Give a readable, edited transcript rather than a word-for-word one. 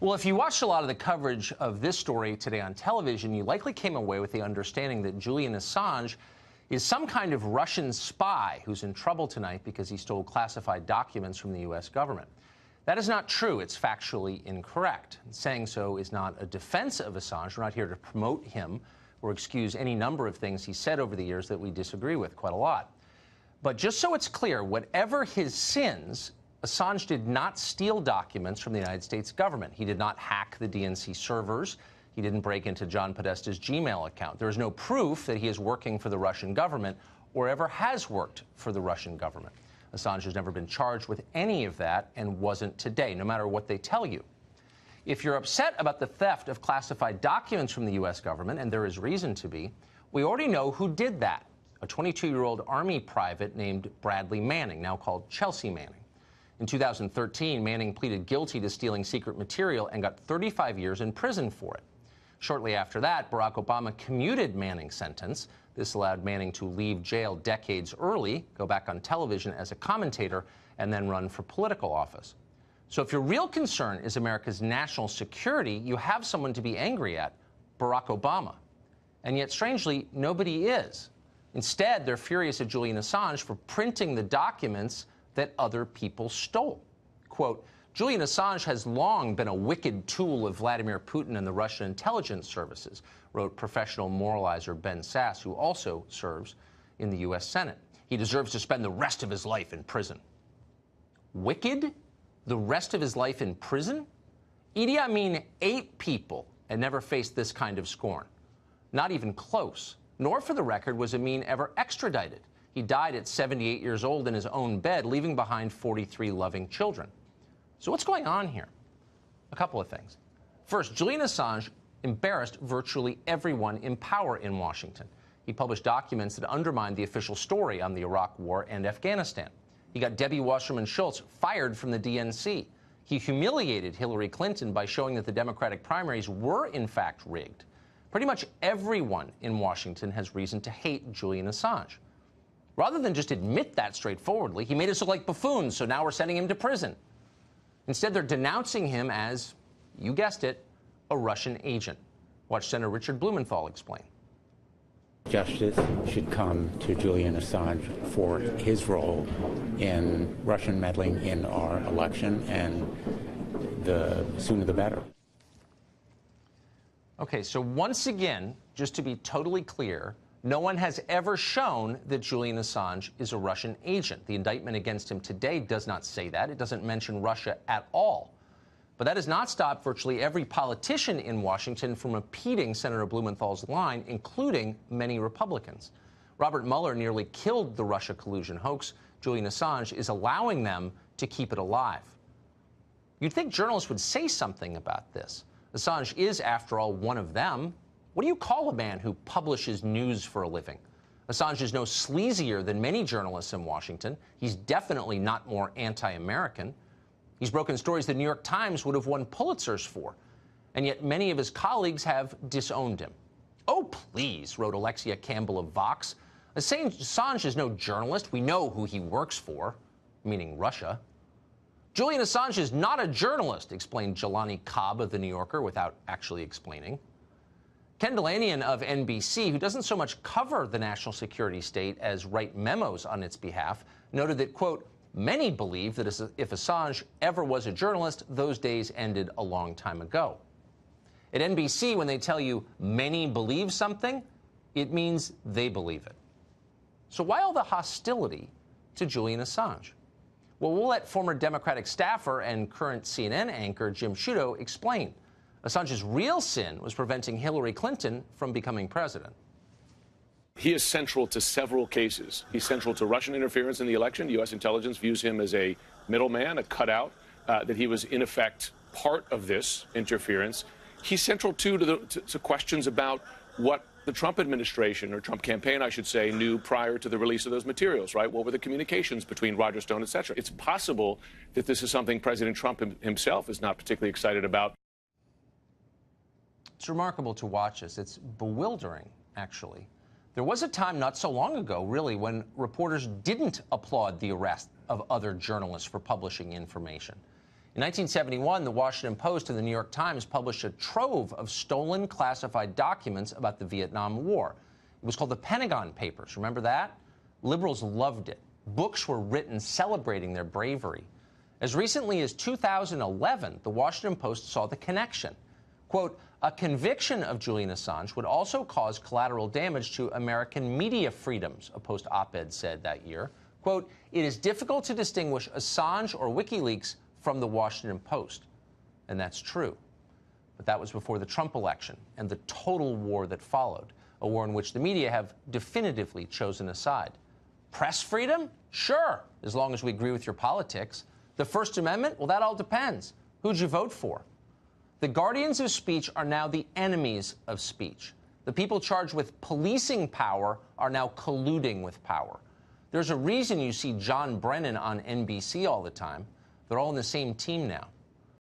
Well, if you watched a lot of the coverage of this story today on television, you likely came away with the understanding that Julian Assange is some kind of Russian spy who's in trouble tonight because he stole classified documents from the U.S. government. That is not true. It's factually incorrect. Saying so is not a defense of Assange. We're not here to promote him or excuse any number of things he said over the years that we disagree with quite a lot. But just so it's clear, whatever his sins, Assange did not steal documents from the United States government. He did not hack the DNC servers. He didn't break into John Podesta's Gmail account. There is no proof that he is working for the Russian government or ever has worked for the Russian government. Assange has never been charged with any of that and wasn't today, no matter what they tell you. If you're upset about the theft of classified documents from the U.S. government, and there is reason to be, we already know who did that. A 22-year-old Army private named Bradley Manning, now called Chelsea Manning. In 2013, Manning pleaded guilty to stealing secret material and got 35 years in prison for it. Shortly after that, Barack Obama commuted Manning's sentence. This allowed Manning to leave jail decades early, go back on television as a commentator, and then run for political office. So if your real concern is America's national security, you have someone to be angry at, Barack Obama. And yet, strangely, nobody is. Instead, they're furious at Julian Assange for printing the documents that other people stole. Quote, Julian Assange has long been a wicked tool of Vladimir Putin and the Russian intelligence services, wrote professional moralizer Ben Sasse, who also serves in the U.S. Senate. He deserves to spend the rest of his life in prison. Wicked? The rest of his life in prison? Idi Amin ate people and never faced this kind of scorn. Not even close. Nor, for the record, was Amin ever extradited. He died at 78 years old in his own bed, leaving behind 43 loving children. So what's going on here? A couple of things. First, Julian Assange embarrassed virtually everyone in power in Washington. He published documents that undermined the official story on the Iraq War and Afghanistan. He got Debbie Wasserman Schultz fired from the DNC. He humiliated Hillary Clinton by showing that the Democratic primaries were, in fact, rigged. Pretty much everyone in Washington has reason to hate Julian Assange. Rather than just admit that straightforwardly, he made us look like buffoons, so now we're sending him to prison. Instead, they're denouncing him as, you guessed it, a Russian agent. Watch Senator Richard Blumenthal explain. Justice should come to Julian Assange for his role in Russian meddling in our election, and the sooner the better. Okay, so once again, just to be totally clear, no one has ever shown that Julian Assange is a Russian agent. The indictment against him today does not say that. It doesn't mention Russia at all. But that has not stopped virtually every politician in Washington from repeating Senator Blumenthal's line, including many Republicans. Robert Mueller nearly killed the Russia collusion hoax. Julian Assange is allowing them to keep it alive. You'd think journalists would say something about this. Assange is, after all, one of them. What do you call a man who publishes news for a living? Assange is no sleazier than many journalists in Washington. He's definitely not more anti-American. He's broken stories the New York Times would have won Pulitzers for. And yet many of his colleagues have disowned him. Oh, please, wrote Alexia Campbell of Vox. Assange is no journalist. We know who he works for, meaning Russia. Julian Assange is not a journalist, explained Jelani Cobb of The New Yorker without actually explaining. Ken Delanian of NBC, who doesn't so much cover the national security state as write memos on its behalf, noted that, quote, many believe that if Assange ever was a journalist, those days ended a long time ago. At NBC, when they tell you many believe something, it means they believe it. So why all the hostility to Julian Assange? Well, we'll let former Democratic staffer and current CNN anchor Jim Sciutto explain. Assange's real sin was preventing Hillary Clinton from becoming president. He is central to several cases. He's central to Russian interference in the election. U.S. intelligence views him as a middleman, a cutout, that he was, in effect, part of this interference. He's central, too, to questions about what the Trump administration, or Trump campaign, I should say, knew prior to the release of those materials, right? What were the communications between Roger Stone, et cetera? It's possible that this is something President Trump himself is not particularly excited about. It's remarkable to watch this. It's bewildering, actually. There was a time not so long ago, really, when reporters didn't applaud the arrest of other journalists for publishing information. In 1971, the Washington Post and the New York Times published a trove of stolen classified documents about the Vietnam War. It was called the Pentagon Papers. Remember that? Liberals loved it. Books were written celebrating their bravery. As recently as 2011, the Washington Post saw the connection. Quote, a conviction of Julian Assange would also cause collateral damage to American media freedoms, a Post op-ed said that year. Quote, it is difficult to distinguish Assange or WikiLeaks from the Washington Post. And that's true. But that was before the Trump election and the total war that followed, a war in which the media have definitively chosen a side. Press freedom? Sure, as long as we agree with your politics. The First Amendment? Well, that all depends. Who'd you vote for? The guardians of speech are now the enemies of speech. The people charged with policing power are now colluding with power. There's a reason you see John Brennan on NBC all the time. They're all in the same team now.